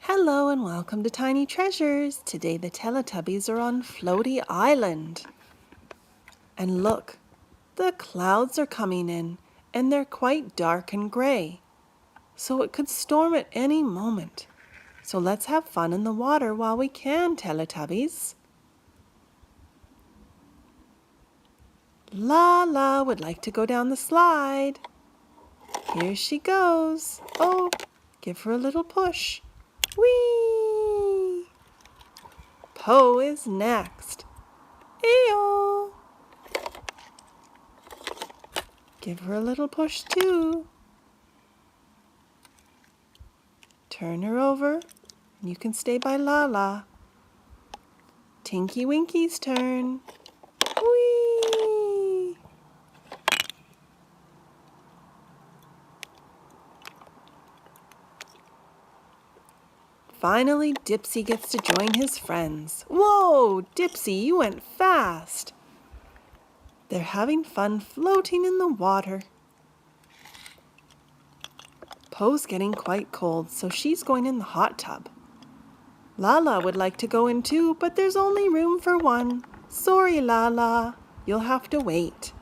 Hello and welcome to Tiny Treasures. Today the Teletubbies are on Floaty Island. And look, the clouds are coming in and they're quite dark and gray. So it could storm at any moment. So let's have fun in the water while we can, Teletubbies. Lala would like to go down the slide. Here she goes. Oh, give her a little push. Whee! Po is next. Eeyore! Give her a little push too. Turn her over, and you can stay by Lala. Tinky Winky's turn. Whee! Finally, Dipsy gets to join his friends. Whoa, Dipsy, you went fast. They're having fun floating in the water. Po's getting quite cold, so she's going in the hot tub. Lala would like to go in too, but there's only room for one. Sorry, Lala, you'll have to wait.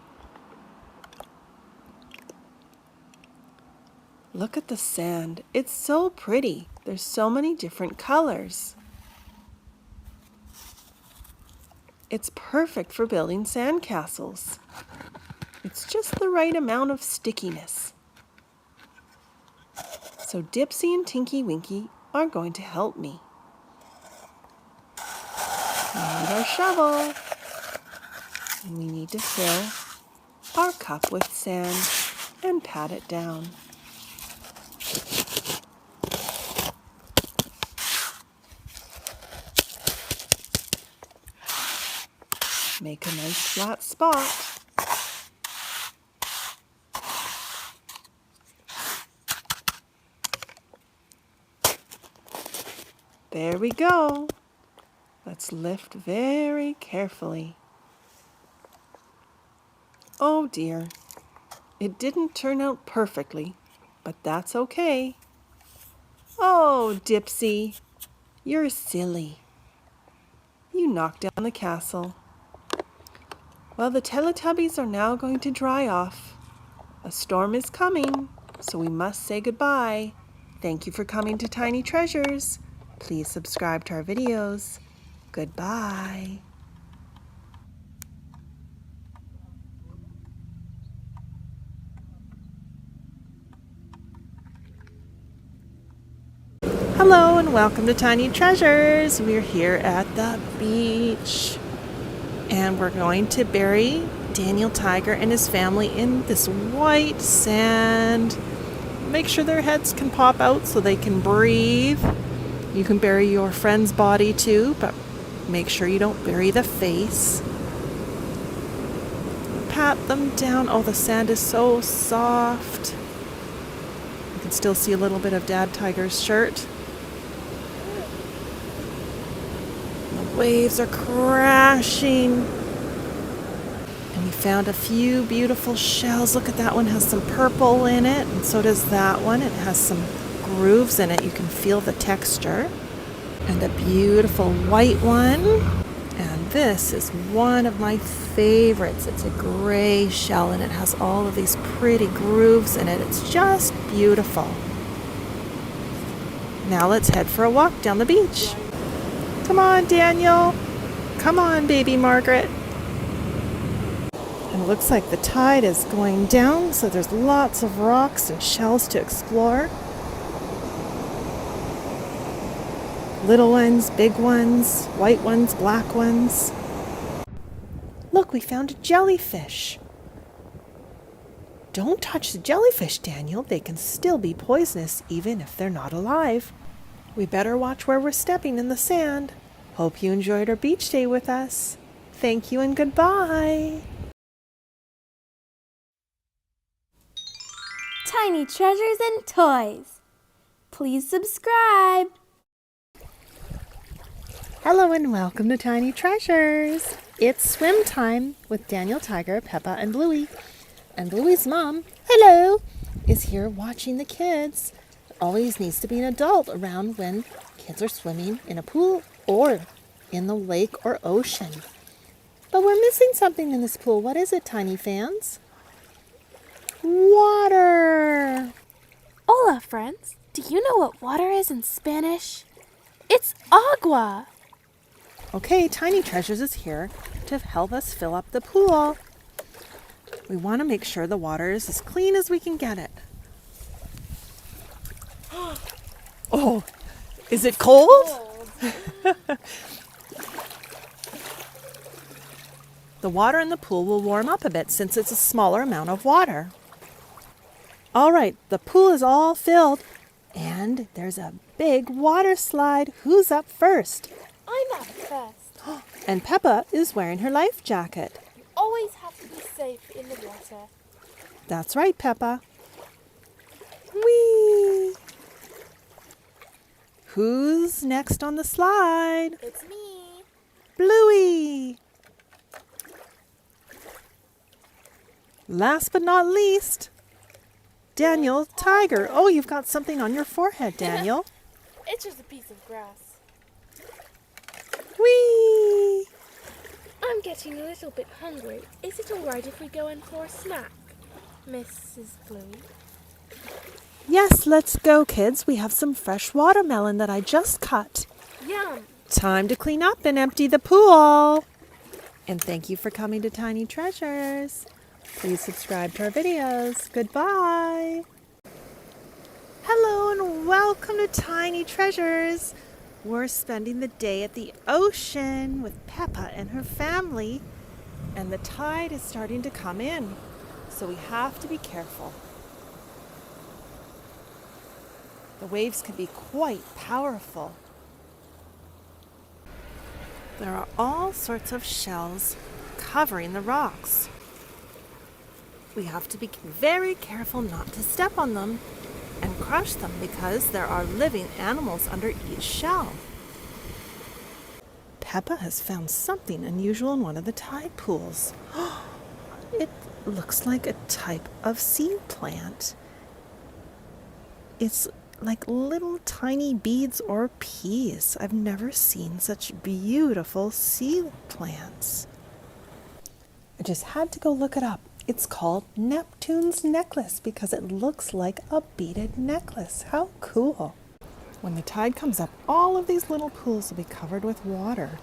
Look at the sand. It's so pretty. There's so many different colors. It's perfect for building sandcastles. It's just the right amount of stickiness. So Dipsy and Tinky Winky are going to help me. We need our shovel. And we need to fill our cup with sand and pat it down. Make a nice flat spot. There we go. Let's lift very carefully. Oh dear, it didn't turn out perfectly, but that's okay. Oh, Dipsy, you're silly. You knocked down the castle. Well, the Teletubbies are now going to dry off. A storm is coming, so we must say goodbye. Thank you for coming to Tiny Treasures. Please subscribe to our videos. Goodbye. Hello and welcome to Tiny Treasures. We're here at the beach. And we're going to bury Daniel Tiger and his family in this white sand. Make sure their heads can pop out so they can breathe. You can bury your friend's body too, but make sure you don't bury the face. Pat them down. Oh, the sand is so soft. You can still see a little bit of Dad Tiger's shirt. The waves are crashing. And we found a few beautiful shells. Look at that one, has some purple in it, and so does that one. It has some grooves in it. You can feel the texture. And a beautiful white one. And this is one of my favorites. It's a gray shell and it has all of these pretty grooves in it. It's just beautiful. Now let's head for a walk down the beach. Come on, Daniel. Come on, baby Margaret. And it looks like the tide is going down, so there's lots of rocks and shells to explore. Little ones, big ones, white ones, black ones. Look, we found a jellyfish. Don't touch the jellyfish, Daniel. They can still be poisonous even if they're not alive. We better watch where we're stepping in the sand. Hope you enjoyed our beach day with us. Thank you and goodbye. Tiny treasures and toys. Please subscribe. Hello and welcome to Tiny Treasures. It's swim time with Daniel Tiger, Peppa, and Bluey. And Bluey's mom, hello, is here watching the kids. always needs to be an adult around when kids are swimming in a pool or in the lake or ocean. But we're missing something in this pool. What is it, tiny fans? Water! Hola, friends. Do you know what water is in Spanish? It's agua. Okay, Tiny Treasures is here to help us fill up the pool. We want to make sure the water is as clean as we can get it. Oh, is it cold? The water in the pool will warm up a bit since it's a smaller amount of water. All right, the pool is all filled and there's a big water slide. Who's up first? I'm up first. And Peppa is wearing her life jacket. Always have to be safe in the water. That's right, Peppa. Whee! Who's next on the slide? It's me. Bluey! Last but not least, Daniel Tiger. Oh, you've got something on your forehead, Daniel. It's just a piece of grass. Whee! I'm getting a little bit hungry. Is it alright if we go in for a snack, Mrs. Bluey? Yes, let's go, kids. We have some fresh watermelon that I just cut. Yum! Time to clean up and empty the pool. And thank you for coming to Tiny Treasures. Please subscribe to our videos. Goodbye. Hello and welcome to Tiny Treasures. We're spending the day at the ocean with Peppa and her family. And the tide is starting to come in, so we have to be careful. The waves can be quite powerful. There are all sorts of shells covering the rocks. We have to be very careful not to step on them and crush them because there are living animals under each shell. Peppa has found something unusual in one of the tide pools. It looks like a type of seed plant. It's like little tiny beads or peas. I've never seen such beautiful seed plants. I just had to go look it up. It's called Neptune's necklace because it looks like a beaded necklace. How cool. When the tide comes up, all of these little pools will be covered with water.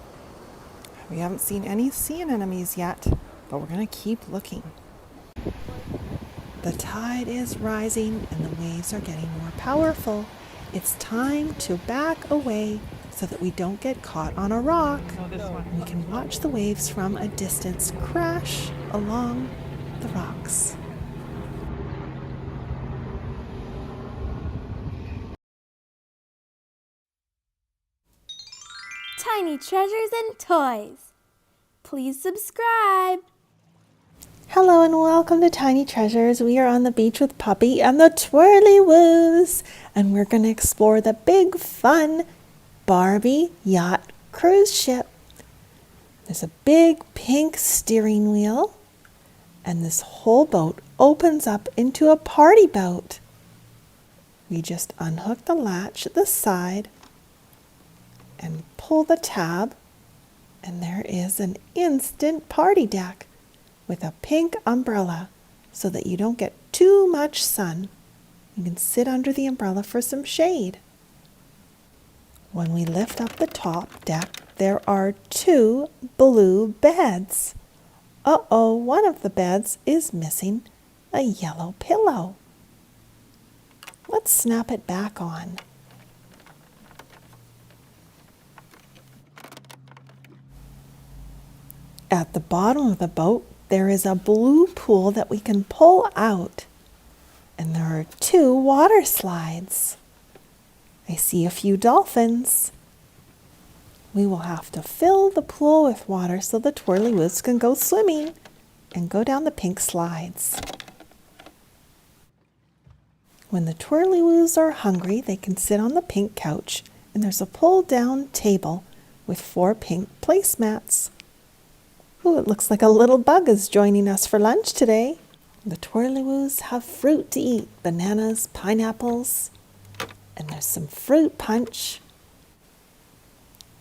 We haven't seen any sea anemones yet, but we're going to keep looking. The tide is rising and the waves are getting more powerful. It's time to back away so that we don't get caught on a rock. We can watch the waves from a distance crash along the rocks. Tiny Treasures and Toys. Please subscribe. Hello and welcome to Tiny Treasures. We are on the beach with Puppy and the Twirlywoos, and we're going to explore the big fun Barbie yacht cruise ship. There's a big pink steering wheel, and this whole boat opens up into a party boat. We just unhook the latch at the side and pull the tab, and there is an instant party deck with a pink umbrella so that you don't get too much sun. You can sit under the umbrella for some shade. When we lift up the top deck, there are 2 blue beds. Uh-oh, one of the beds is missing a yellow pillow. Let's snap it back on. At the bottom of the boat, there is a blue pool that we can pull out. And there are 2 water slides. I see a few dolphins. We will have to fill the pool with water so the Twirlywoos can go swimming and go down the pink slides. When the Twirlywoos are hungry, they can sit on the pink couch, and there's a pull-down table with 4 pink placemats. Ooh, it looks like a little bug is joining us for lunch today. The Twirlywoos have fruit to eat, bananas, pineapples. And there's some fruit punch.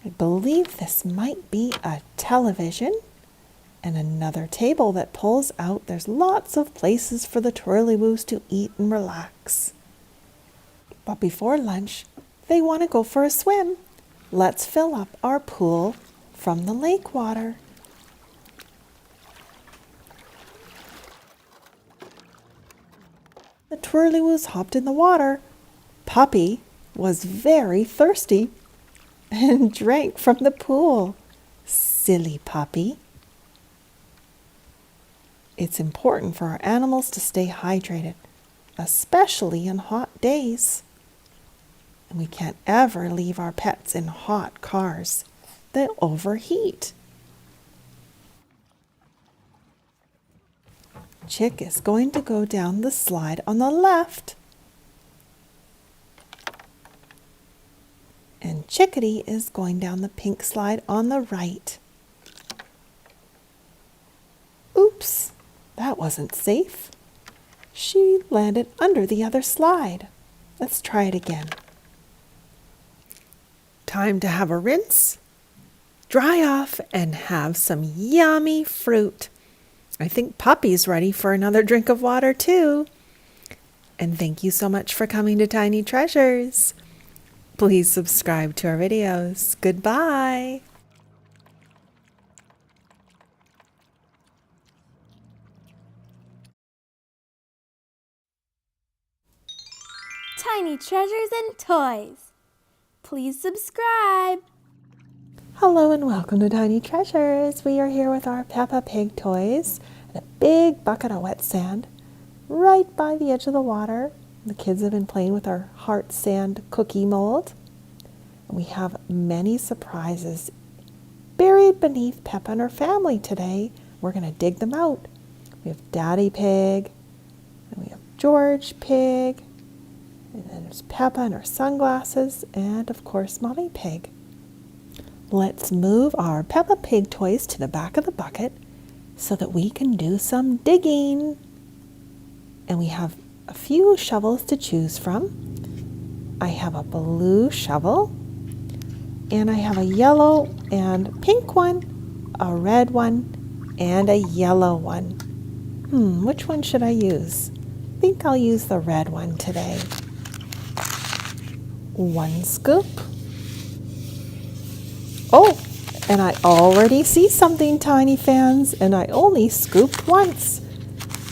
I believe this might be a television and another table that pulls out. There's lots of places for the Twirlywoos to eat and relax. But before lunch, they want to go for a swim. Let's fill up our pool from the lake water. The Twirlywoos hopped in the water. Puppy was very thirsty and drank from the pool. Silly puppy. It's important for our animals to stay hydrated, especially in hot days. And we can't ever leave our pets in hot cars. They'll overheat. Chick is going to go down the slide on the left. And Chickadee is going down the pink slide on the right. Oops, that wasn't safe. She landed under the other slide. Let's try it again. Time to have a rinse, dry off, and have some yummy fruit. I think Puppy's ready for another drink of water too. And thank you so much for coming to Tiny Treasures. Please subscribe to our videos. Goodbye. Tiny Treasures and Toys. Please subscribe. Hello and welcome to Tiny Treasures. We are here with our Peppa Pig toys and a big bucket of wet sand right by the edge of the water. The kids have been playing with our heart sand cookie mold. And we have many surprises buried beneath Peppa and her family today. We're going to dig them out. We have Daddy Pig, and we have George Pig, and then there's Peppa and her sunglasses, and of course Mommy Pig. Let's move our Peppa Pig toys to the back of the bucket so that we can do some digging. And we have a few shovels to choose from. I have a blue shovel, and I have a yellow and pink one, a red one, and a yellow one. Which one should I use? I think I'll use the red one today. One scoop. Oh, and I already see something, Tiny fans, and I only scooped once.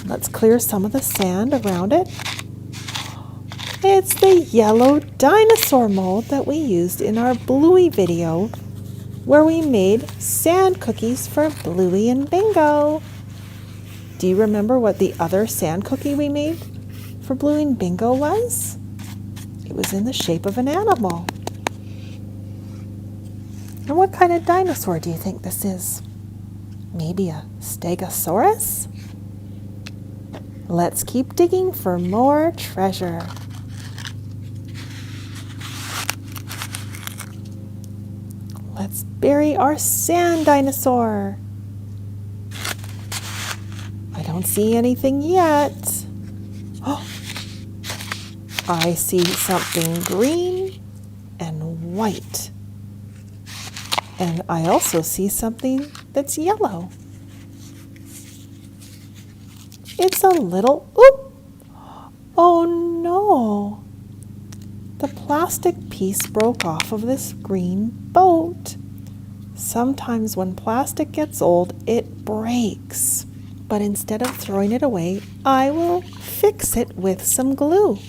Let's clear some of the sand around it. It's the yellow dinosaur mold that we used in our Bluey video, where we made sand cookies for Bluey and Bingo. Do you remember what the other sand cookie we made for Bluey and Bingo was? It was in the shape of an animal. And what kind of dinosaur do you think this is? Maybe a Stegosaurus? Let's keep digging for more treasure. Let's bury our sand dinosaur. I don't see anything yet. Oh, I see something green and white. And I also see something that's yellow. It's a little, oop! Oh no! The plastic piece broke off of this green boat. Sometimes when plastic gets old, it breaks. But instead of throwing it away, I will fix it with some glue.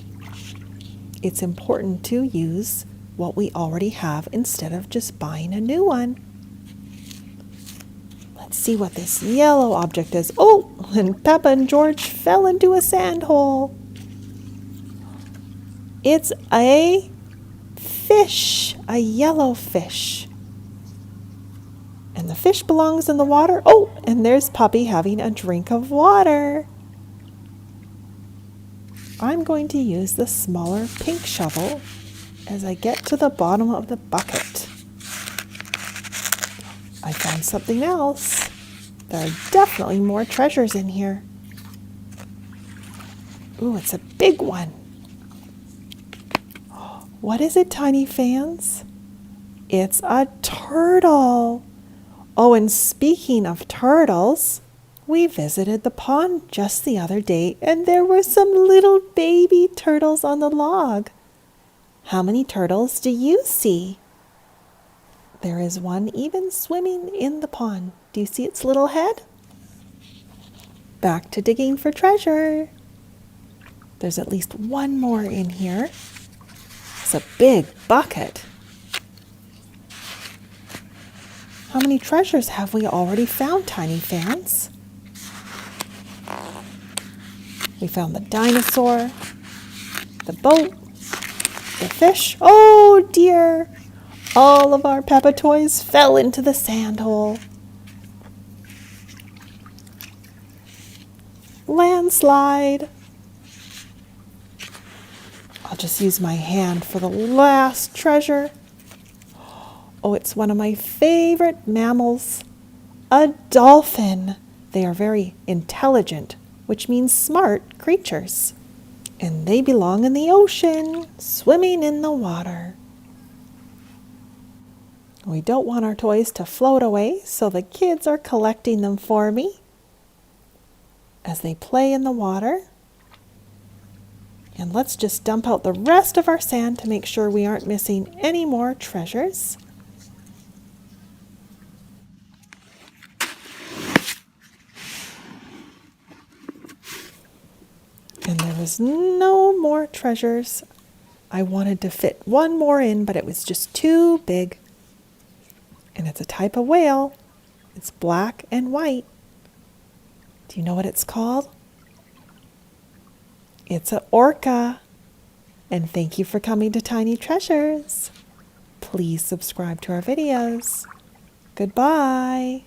It's important to use what we already have instead of just buying a new one. Let's see what this yellow object is. Oh, and Peppa and George fell into a sand hole. It's a fish, a yellow fish. And the fish belongs in the water. Oh, and there's Puppy having a drink of water. I'm going to use the smaller pink shovel as I get to the bottom of the bucket. I found something else. There are definitely more treasures in here. Ooh, it's a big one. What is it, tiny fans? It's a turtle. Oh, and speaking of turtles, we visited the pond just the other day and there were some little baby turtles on the log. How many turtles do you see? There is one even swimming in the pond. Do you see its little head? Back to digging for treasure. There's at least one more in here. It's a big bucket. How many treasures have we already found, tiny fans? We found the dinosaur, the boat, the fish. Oh dear! All of our Peppa toys fell into the sand hole. Landslide. I'll just use my hand for the last treasure. Oh, it's one of my favorite mammals, a dolphin. They are very intelligent, which means smart creatures. And they belong in the ocean, swimming in the water. We don't want our toys to float away, so the kids are collecting them for me as they play in the water. And let's just dump out the rest of our sand to make sure we aren't missing any more treasures. And there was no more treasures. I wanted to fit one more in, but it was just too big. And it's a type of whale. It's black and white. Do you know what it's called? It's an orca. And thank you for coming to Tiny Treasures. Please subscribe to our videos. Goodbye.